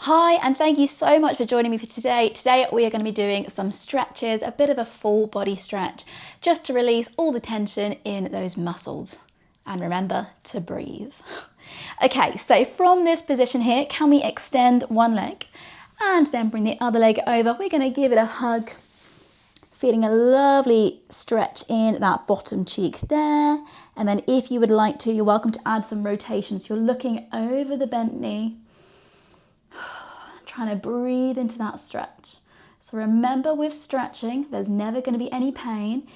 Hi, and thank you so much for joining me for today. Today we are going to be doing some stretches, a bit of a full body stretch, just to release all the tension in those muscles. And remember to breathe. Okay, so from this position here, can we extend one leg and then bring the other leg over? We're going to give it a hug, feeling a lovely stretch in that bottom cheek there. And then if you would like to, you're welcome to add some rotations. You're looking over the bent knee, trying to breathe into that stretch. So remember, with stretching, there's never going to be any pain,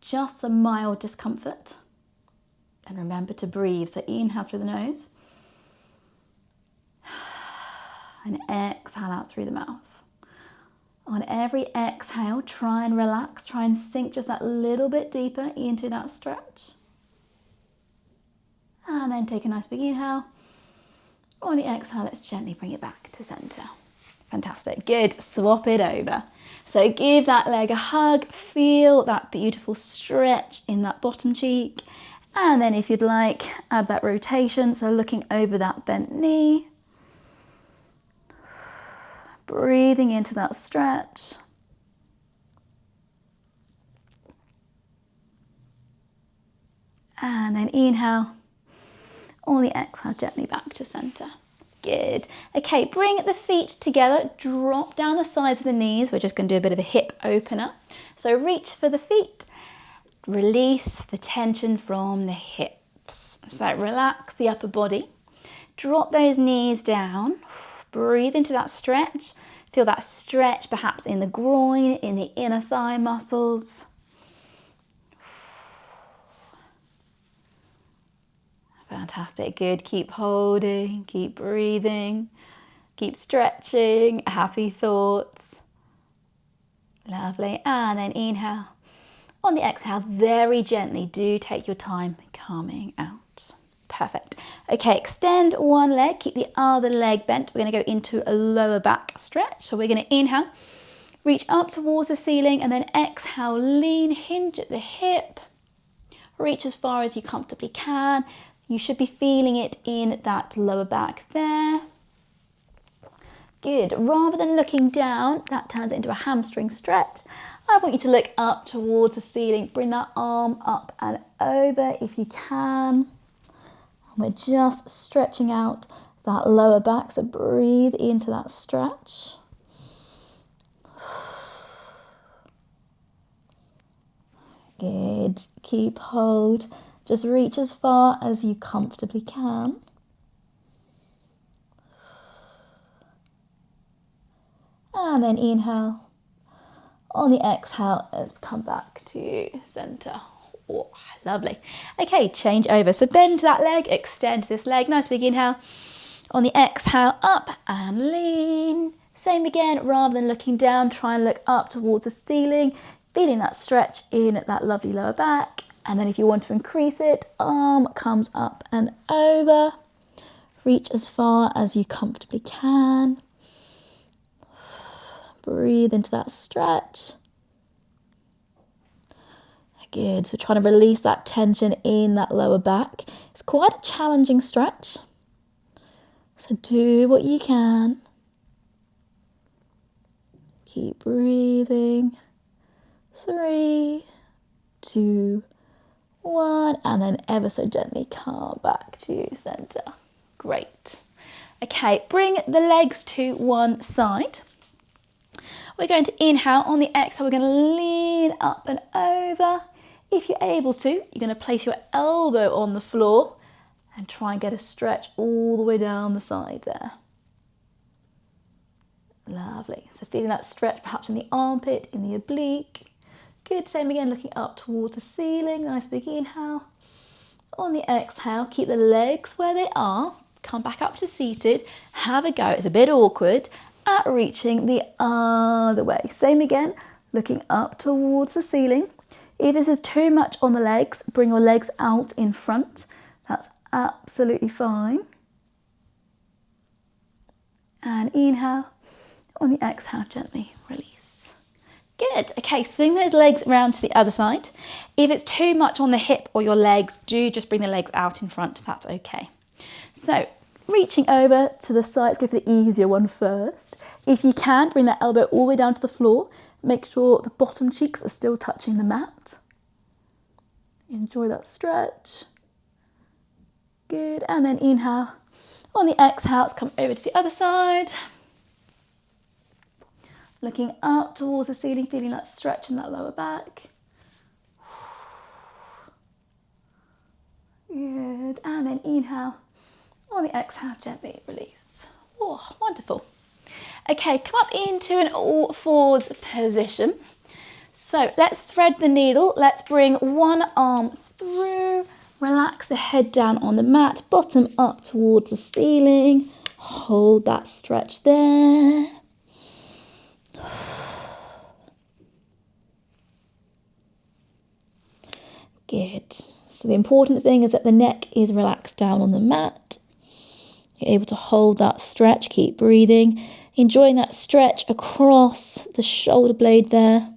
just some mild discomfort. And remember to breathe. So inhale through the nose and exhale out through the mouth. On every exhale, try and relax, try and sink just that little bit deeper into that stretch. And then take a nice big inhale. On the exhale, let's gently bring it back to center. Fantastic, good, swap it over. So give that leg a hug, feel that beautiful stretch in that bottom cheek. And then if you'd like, add that rotation, so looking over that bent knee. Breathing into that stretch. And then inhale. On the exhale, gently back to center. Good. Okay, bring the feet together, drop down the sides of the knees. We're just going to do a bit of a hip opener. So reach for the feet, release the tension from the hips. So relax the upper body, drop those knees down, breathe into that stretch. Feel that stretch perhaps in the groin, in the inner thigh muscles. Fantastic, good. Keep holding, keep breathing, keep stretching, happy thoughts. Lovely, and then inhale. On the exhale, very gently, do take your time coming out. Perfect. Okay, extend one leg, keep the other leg bent. We're going to go into a lower back stretch. So we're going to inhale, reach up towards the ceiling, and then exhale, lean, hinge at the hip. Reach as far as you comfortably can. You should be feeling it in that lower back there. Good. Rather than looking down, that turns it into a hamstring stretch. I want you to look up towards the ceiling. Bring that arm up and over if you can. And we're just stretching out that lower back, so breathe into that stretch. Good. Keep hold. Just reach as far as you comfortably can. And then inhale. On the exhale, let's come back to center. Oh, lovely. Okay, change over. So bend that leg, extend this leg. Nice big inhale. On the exhale, up and lean. Same again, rather than looking down, try and look up towards the ceiling, feeling that stretch in that lovely lower back. And then if you want to increase it, arm comes up and over. Reach as far as you comfortably can. Breathe into that stretch. Good, so trying to release that tension in that lower back. It's quite a challenging stretch. So do what you can. Keep breathing. 3, 2, 1, and then ever so gently come back to center. Great. Okay, bring the legs to one side. We're going to inhale. On the exhale, we're going to lean up and over. If you're able to, you're going to place your elbow on the floor and try and get a stretch all the way down the side there. Lovely. So feeling that stretch perhaps in the armpit, in the oblique. Good, same again, looking up towards the ceiling. Nice big inhale. On the exhale, keep the legs where they are. Come back up to seated. Have a go. It's a bit awkward at reaching the other way. Same again, looking up towards the ceiling. If this is too much on the legs, bring your legs out in front. That's absolutely fine. And inhale. On the exhale, gently release. Good. Okay, swing those legs around to the other side. If it's too much on the hip or your legs, do just bring the legs out in front. That's okay. So reaching over to the side. Let's go for the easier one first. If you can, bring that elbow all the way down to the floor. Make sure the bottom cheeks are still touching the mat. Enjoy that stretch. Good, and then inhale. On the exhale, let's come over to the other side. Looking up towards the ceiling, feeling that stretch in that lower back. Good, and then inhale. On the exhale, gently release. Oh, wonderful. Okay, come up into an all fours position. So let's thread the needle. Let's bring one arm through. Relax the head down on the mat, bottom up towards the ceiling. Hold that stretch there. Good. So the important thing is that the neck is relaxed down on the mat. You're able to hold that stretch, keep breathing, enjoying that stretch across the shoulder blade there.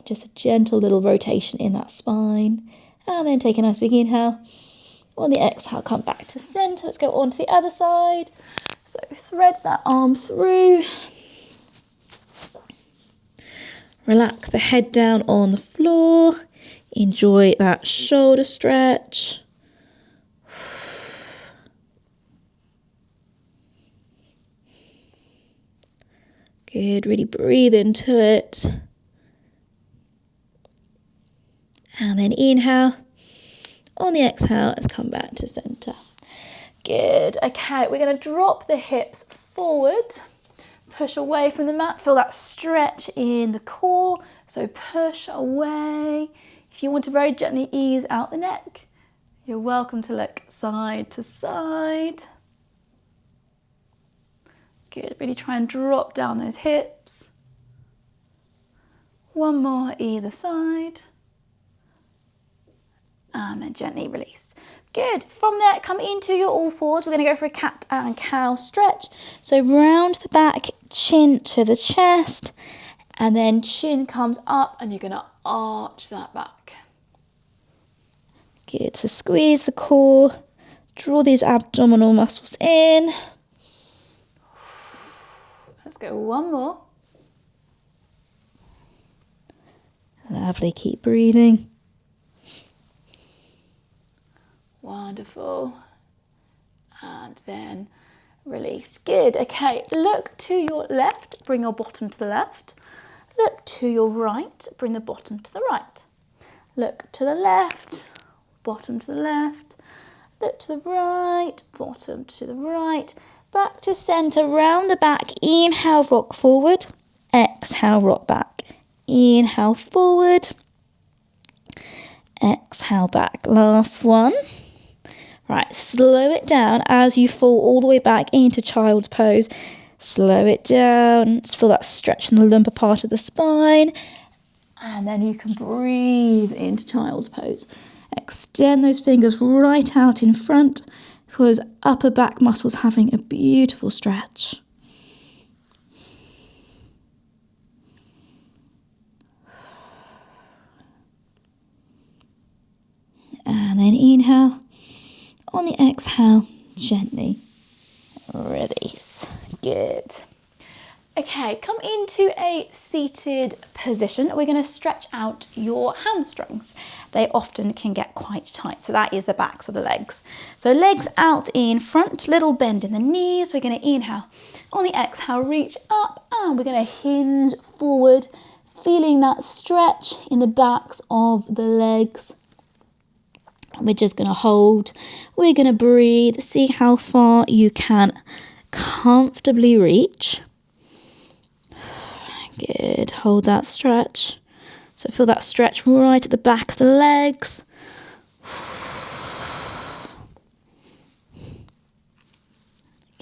Just a gentle little rotation in that spine. And then take a nice big inhale. On the exhale, come back to center. Let's go on to the other side. So thread that arm through. Relax the head down on the floor. Enjoy that shoulder stretch. Good, really breathe into it. And then inhale. On the exhale, let's come back to center. Good. Okay, we're going to drop the hips forward. Push away from the mat. Feel that stretch in the core. So push away. If you want to very gently ease out the neck, you're welcome to look side to side. Good. Really try and drop down those hips. One more either side. And then gently release. Good. From there, come into your all fours. We're going to go for a cat and cow stretch. So round the back, chin to the chest, and then chin comes up and you're going to arch that back. Good. So squeeze the core, draw these abdominal muscles in. Let's go one more. Lovely. Keep breathing. Wonderful. And then release. Good. Okay, look to your left, bring your bottom to the left. Look to your right, bring the bottom to the right. Look to the left, bottom to the left. Look to the right, bottom to the right. Back to center, round the back. Inhale, rock forward. Exhale, rock back. Inhale, forward. Exhale, back. Last one. Right, slow it down as you fall all the way back into child's pose. Slow it down. Just feel that stretch in the lumbar part of the spine. And then you can breathe into child's pose. Extend those fingers right out in front. Feel those upper back muscles having a beautiful stretch. And then inhale. On the exhale, gently release. Good. Okay, come into a seated position. We're going to stretch out your hamstrings. They often can get quite tight. So that is the backs of the legs. So legs out in front, little bend in the knees. We're going to inhale. On the exhale, reach up and we're going to hinge forward, feeling that stretch in the backs of the legs. We're just going to hold. We're going to breathe. See how far you can comfortably reach. Good. Hold that stretch. So feel that stretch right at the back of the legs.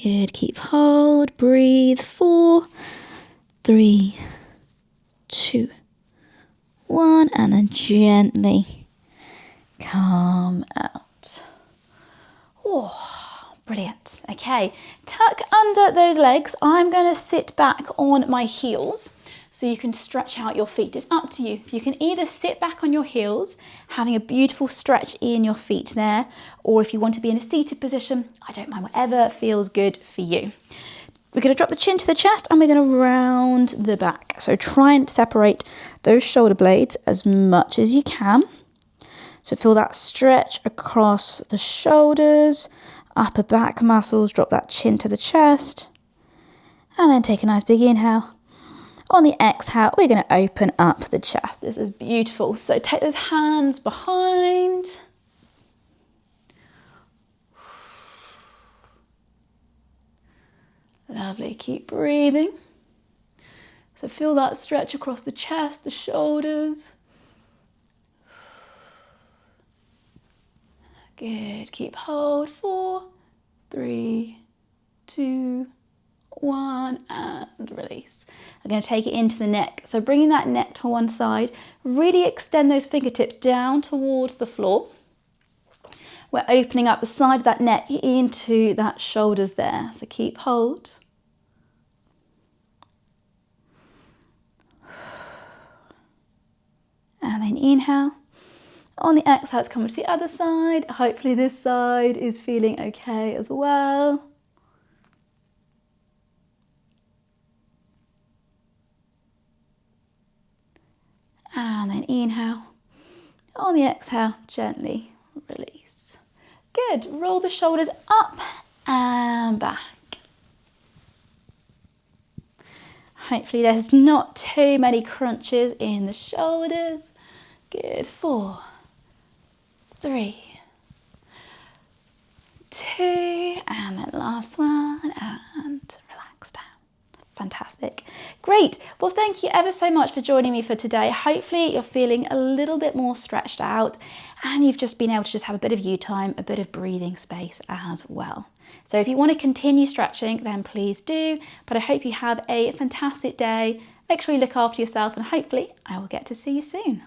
Good. Keep hold. Breathe. 4, 3, 2, 1. And then gently come out. Oh, brilliant. Okay, tuck under those legs. I'm going to sit back on my heels. so you can stretch out your feet. It's up to you. So you can either sit back on your heels, having a beautiful stretch in your feet there, or if you want to be in a seated position, I don't mind, whatever feels good for you. We're going to drop the chin to the chest and we're going to round the back. So try and separate those shoulder blades as much as you can. So feel that stretch across the shoulders, upper back muscles, drop that chin to the chest. And then take a nice big inhale. On the exhale, we're going to open up the chest. This is beautiful. So take those hands behind. Lovely, keep breathing. So feel that stretch across the chest, the shoulders. Good, keep hold. 4, 3, 2, 1, and release. I'm going to take it into the neck. So bringing that neck to one side, really extend those fingertips down towards the floor. We're opening up the side of that neck into that shoulders there. So keep hold. And then inhale. On the exhale, it's coming to the other side. Hopefully this side is feeling okay as well. And then inhale. On the exhale, gently release. Good. Roll the shoulders up and back. Hopefully there's not too many crunches in the shoulders. Good. 4, 3, 2, and then last one, and relax down. Fantastic. Great. Well, thank you ever so much for joining me for today. Hopefully you're feeling a little bit more stretched out and you've just been able to just have a bit of you time, a bit of breathing space as well. So if you want to continue stretching, then please do. But I hope you have a fantastic day. Make sure you look after yourself and hopefully I will get to see you soon.